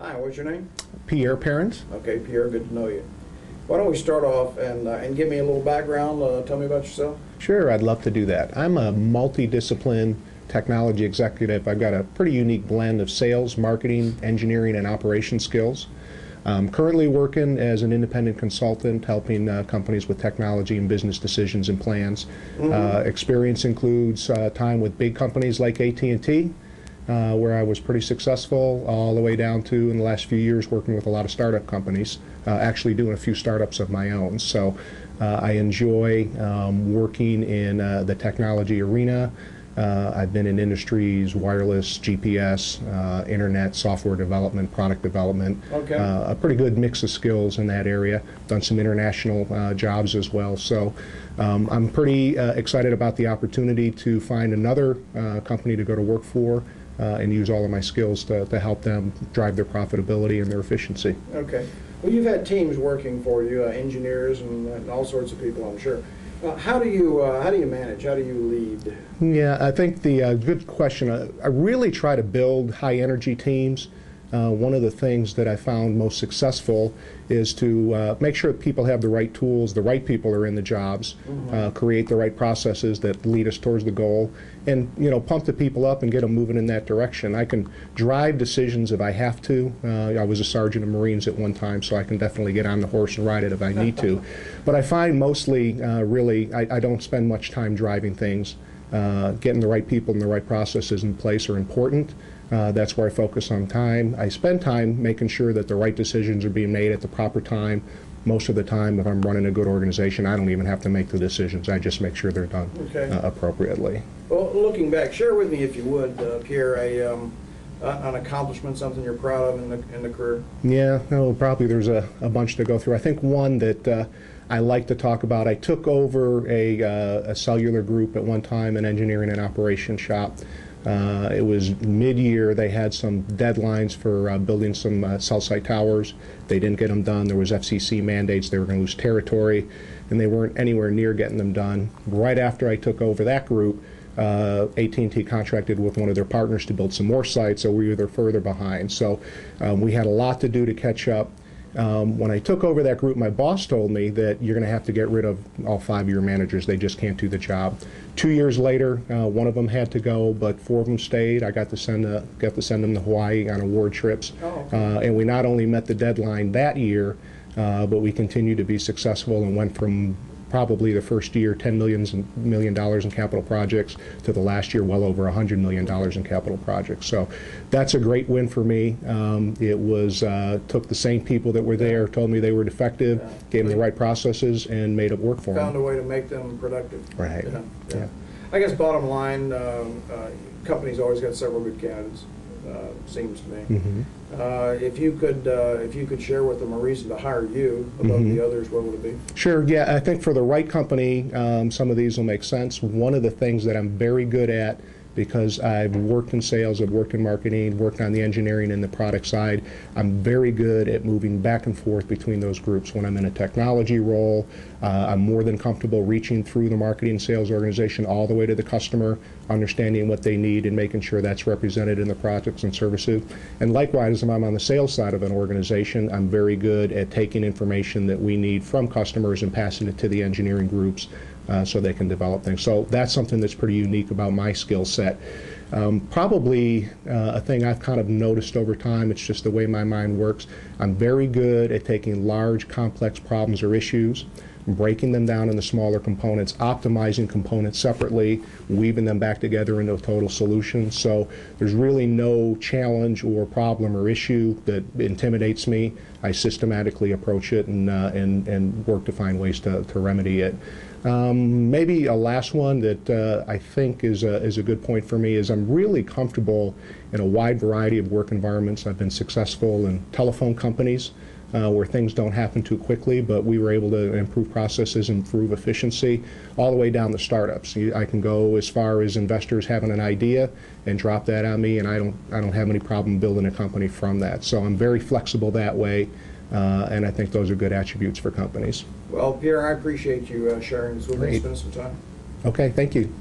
Hi, what's your name? Pierre Parent. Okay, Pierre, good to know you. Why don't we start off and give me a little background, tell me about yourself. Sure, I'd love to do that. I'm a multidiscipline technology executive. I've got a pretty unique blend of sales, marketing, engineering, and operation skills. I'm currently working as an independent consultant helping companies with technology and business decisions and plans. Experience includes time with big companies like AT&T, where I was pretty successful, all the way down to, in the last few years, working with a lot of startup companies, actually doing a few startups of my own. So I enjoy working in the technology arena. I've been in industries, wireless, GPS, internet, software development, product development. Okay. A pretty good mix of skills in that area. Done some international jobs as well. So I'm pretty excited about the opportunity to find another company to go to work for and use all of my skills to help them drive their profitability and their efficiency. Okay. Well, you've had teams working for you, engineers and all sorts of people, I'm sure. How do you manage? How do you lead? Yeah, I think the good question. I really try to build high-energy teams. One of the things that I found most successful is to make sure that people have the right tools, the right people are in the jobs, create the right processes that lead us towards the goal, and pump the people up and get them moving in that direction. I can drive decisions if I have to. I was a sergeant of Marines at one time, so I can definitely get on the horse and ride it if I need to. But I find mostly, really, I don't spend much time driving things. Getting the right people and the right processes in place are important. That's where I focus on time. I spend time making sure that the right decisions are being made at the proper time. Most of the time, if I'm running a good organization, I don't even have to make the decisions. I just make sure they're done appropriately. Well, looking back, share with me, if you would, Pierre, an accomplishment, something you're proud of in the career. Yeah, no, probably there's a bunch to go through. I think one that I like to talk about, I took over a cellular group at one time, an engineering and operations shop. It was mid-year. They had some deadlines for building some cell site towers. They didn't get them done. There was FCC mandates. They were going to lose territory, and they weren't anywhere near getting them done. Right after I took over that group, AT&T contracted with one of their partners to build some more sites, so we were further behind. So we had a lot to do to catch up. When I took over that group, my boss told me that you're going to have to get rid of all 5 of your managers. They just can't do the job. 2 years later, one of them had to go, but 4 of them stayed. I got to send them to Hawaii on award trips. Oh, okay. And we not only met the deadline that year, but we continued to be successful and went from probably the first year $10 million in capital projects to the last year well over $100 million in capital projects. So that's a great win for me. It was took the same people that were there, told me they were defective, gave them the right processes, and made it work for them. Found a way to make them productive. Right. Yeah. I guess bottom line, companies always got several good candidates. Seems to me. If you could share with them a reason to hire you above the others, what would it be? Sure. Yeah, I think for the right company, some of these will make sense. One of the things that I'm very good at, because I've worked in sales, I've worked in marketing, worked on the engineering and the product side, I'm very good at moving back and forth between those groups. When I'm in a technology role, I'm more than comfortable reaching through the marketing and sales organization all the way to the customer, understanding what they need and making sure that's represented in the products and services. And likewise, if I'm on the sales side of an organization, I'm very good at taking information that we need from customers and passing it to the engineering groups so they can develop things. So that's something that's pretty unique about my skill set. Probably a thing I've kind of noticed over time, it's just the way my mind works. I'm very good at taking large, complex problems or issues, breaking them down into smaller components, optimizing components separately, weaving them back together into a total solution. So there's really no challenge or problem or issue that intimidates me. I systematically approach it and work to find ways to remedy it. Maybe a last one that I think is a good point for me is I'm really comfortable in a wide variety of work environments. I've been successful in telephone companies where things don't happen too quickly, but we were able to improve processes, improve efficiency, all the way down to startups. I can go as far as investors having an idea and drop that on me, and I don't have any problem building a company from that. So I'm very flexible that way, and I think those are good attributes for companies. Well, Pierre, I appreciate you sharing this with me and spending some time. Okay, thank you.